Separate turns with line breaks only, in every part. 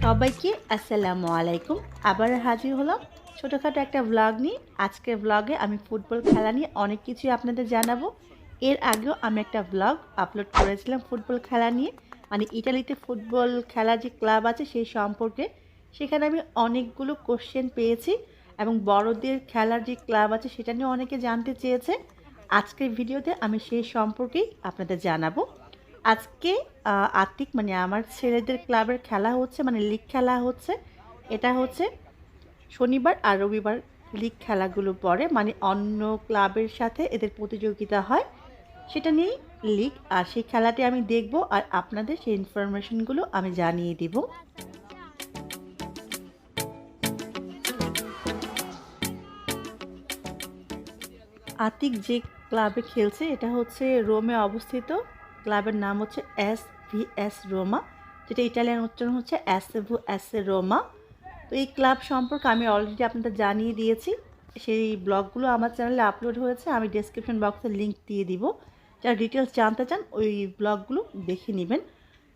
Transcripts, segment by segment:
সবাইকে আসসালামু আলাইকুম। আবার হাজির হলাম ছোটোখাটো একটা ব্লগ নিয়ে। আজকের ব্লগে আমি ফুটবল খেলা নিয়ে অনেক কিছুই আপনাদের জানাবো। এর আগেও আমি একটা ব্লগ আপলোড করেছিলাম ফুটবল খেলা নিয়ে, মানে ইটালিতে ফুটবল খেলার যে ক্লাব আছে সেই সম্পর্কে। সেখানে আমি অনেকগুলো কোশ্চেন পেয়েছি এবং বড়দের খেলার যে ক্লাব আছে সেটা নিয়ে অনেকে জানতে চেয়েছে। আজকের ভিডিওতে আমি সেই সম্পর্কেই আপনাদের জানাবো। আজকে আতিক মানে আমার ছেলেদের ক্লাবের খেলা হচ্ছে, মানে লিগ খেলা হচ্ছে। এটা হচ্ছে শনিবার আর রবিবার লিগ খেলাগুলো পড়ে, মানে অন্য ক্লাবের সাথে এদের প্রতিযোগিতা হয়, সেটা নিয়েই লিগ। আর সেই খেলাটি আমি দেখব আর আপনাদের সেই ইনফরমেশনগুলো আমি জানিয়ে দিব। আতিক যে ক্লাবে খেলছে এটা হচ্ছে রোমে অবস্থিত। ক্লাবের নাম হচ্ছে SVS রোমা, যেটা ইটালিয়ান উচ্চারণ হচ্ছে SVS রোমা। তো এই ক্লাব সম্পর্কে আমি অলরেডি আপনাদের জানিয়ে দিয়েছি, সেই ব্লগগুলো আমার চ্যানেলে আপলোড হয়েছে। আমি ডেসক্রিপশন বক্সে লিঙ্ক দিয়ে দিব, যারা ডিটেলস জানতে চান ওই ব্লগগুলো দেখে নেবেন।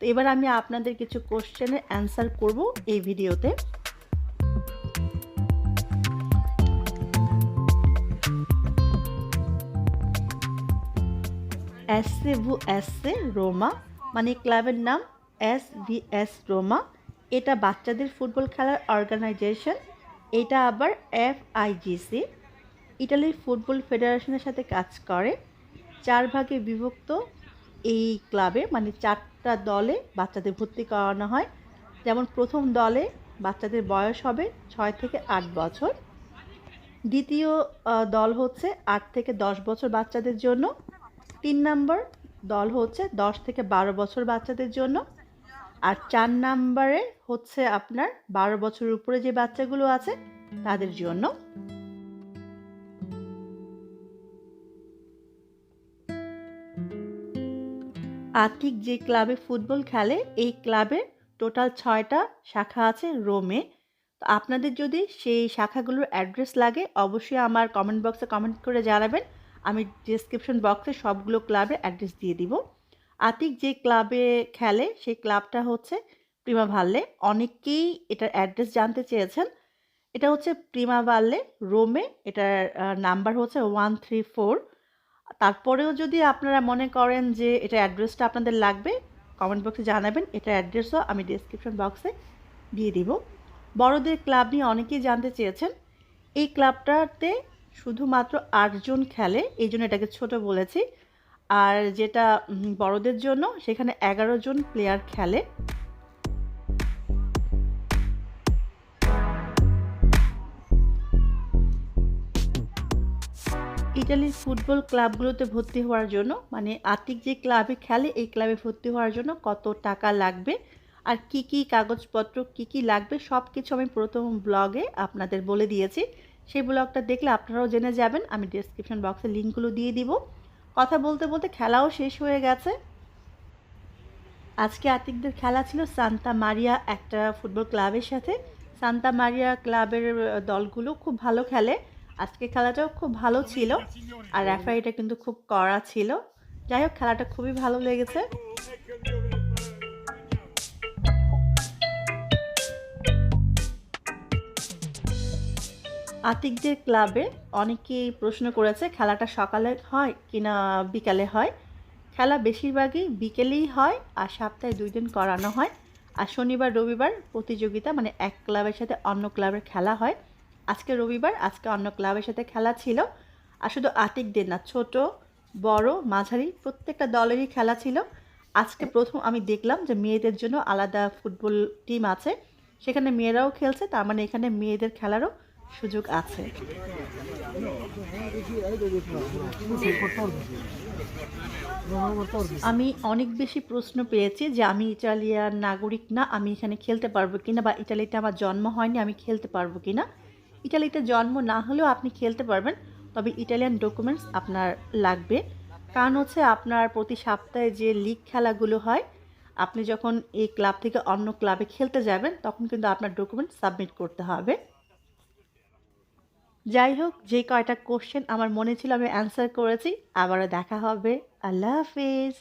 তো এবার আমি আপনাদের কিছু কোশ্চেনের অ্যান্সার করব এই ভিডিওতে। SVS রোমা মানে ক্লাবের নাম SVS রোমা। এটা বাচ্চাদের ফুটবল খেলার অর্গানাইজেশন। এটা আবার FIGC, ইটালির ফুটবল ফেডারেশনের সাথে কাজ করে। 4 ভাগে বিভক্ত এই ক্লাবে, মানে 4টা দলে বাচ্চাদের ভর্তি করানো হয়। যেমন প্রথম দলে বাচ্চাদের বয়স হবে 6 থেকে 8 বছর। দ্বিতীয় দল হচ্ছে 8 থেকে 10 বছর বাচ্চাদের জন্য। 3 নম্বর দল হচ্ছে 10 থেকে 12 বছর বাচ্চাদের জন্য। আর 4 নম্বরে হচ্ছে আপনার 12 বছরের উপরে যে বাচ্চাগুলো আছে তাদের জন্য। আতিক যে ক্লাবে ফুটবল খেলে এই ক্লাবে টোটাল 6টা শাখা আছে রোমে। তো আপনাদের যদি সেই শাখাগুলোর অ্যাড্রেস লাগে অবশ্যই আমার কমেন্ট বক্সে কমেন্ট করে জানাবেন। আমি ডেসক্রিপশন বক্সে সবগুলো ক্লাবের অ্যাড্রেস দিয়ে দিব। আতিক যে ক্লাবে খেলে সেই ক্লাবটা হচ্ছে প্রিমা ভাল্লে। অনেকেই এটার অ্যাড্রেস জানতে চেয়েছেন। এটা হচ্ছে প্রিমা ভাল্লে রোমে। এটার নাম্বার হচ্ছে 134। তারপরেও যদি আপনারা মনে করেন যে এটা অ্যাড্রেসটা আপনাদের লাগবে কমেন্ট বক্সে জানাবেন। এটার অ্যাড্রেসও আমি ডেসক্রিপশন বক্সে দিয়ে দিব। বড়দের ক্লাব নিয়ে অনেকেই জানতে চেয়েছেন। এই ক্লাবটাতে শুধুমাত্র 8 জন খেলে, এই জন্য এটাকে ছোট বলেছি। আর যেটা বড়দের জন্য সেখানে 11 জন প্লেয়ার খেলে। ইটালির ফুটবল ক্লাবগুলোতে ভর্তি হওয়ার জন্য, মানে আতিক যে ক্লাবে খেলে এই ক্লাবে ভর্তি হওয়ার জন্য কত টাকা লাগবে আর কি কি কাগজপত্র কি কি লাগবে সব কিছু আমি প্রথম ব্লগে আপনাদের বলে দিয়েছি। সেই ব্লগটা দেখলে আপনারাও জেনে যাবেন। আমি ডেসক্রিপশন বক্সে লিঙ্কগুলো দিয়ে দিব। কথা বলতে বলতে খেলাও শেষ হয়ে গেছে। আজকে আতিকদের খেলা ছিল সান্তা মারিয়া একটা ফুটবল ক্লাবের সাথে। সান্তা মারিয়া ক্লাবের দলগুলো খুব ভালো খেলে। আজকে খেলাটাও খুব ভালো ছিল আর রেফারিটা কিন্তু খুব কড়া ছিল। যাই হোক খেলাটা খুবই ভালো লেগেছে। আতিকদের ক্লাবে অনেকেই প্রশ্ন করেছে খেলাটা সকালে হয় কিনা বিকালে হয়। খেলা বেশিরভাগই বিকেলেই হয় আর সপ্তাহে 2 দিন করানো হয়। আর শনিবার রবিবার প্রতিযোগিতা, মানে এক ক্লাবের সাথে অন্য ক্লাবের খেলা হয়। আজকে রবিবার, আজকে অন্য ক্লাবের সাথে খেলা ছিল। আর শুধু আতিকদের না, ছোট বড় মাঝারি প্রত্যেকটা দলেরই খেলা ছিল। আজকে প্রথম আমি দেখলাম যে মেয়েদের জন্য আলাদা ফুটবল টিম আছে, সেখানে মেয়েরাও খেলছে। তার মানে এখানে মেয়েদের খেলারও সুযোগ আছে। আমি অনেক বেশি প্রশ্ন পেয়েছি যে আমি ইটালিয়ান নাগরিক না, আমি এখানে খেলতে পারবো কিনা, বা ইটালিতে আমার জন্ম হয়নি আমি খেলতে পারবো কিনা। ইটালিতে জন্ম না হলেও আপনি খেলতে পারবেন, তবে ইটালিয়ান ডকুমেন্টস আপনার লাগবে। কারণ হচ্ছে আপনার প্রতি সপ্তাহে যে লিগ খেলাগুলো হয়, আপনি যখন এই ক্লাব থেকে অন্য ক্লাবে খেলতে যাবেন তখন কিন্তু আপনার ডকুমেন্ট সাবমিট করতে হবে। যাই হোক, যে কয়টা কোশ্চেন আমার মনে ছিল আমি অ্যান্সার করেছি। আবারও দেখা হবে। আল্লাহ হাফিজ।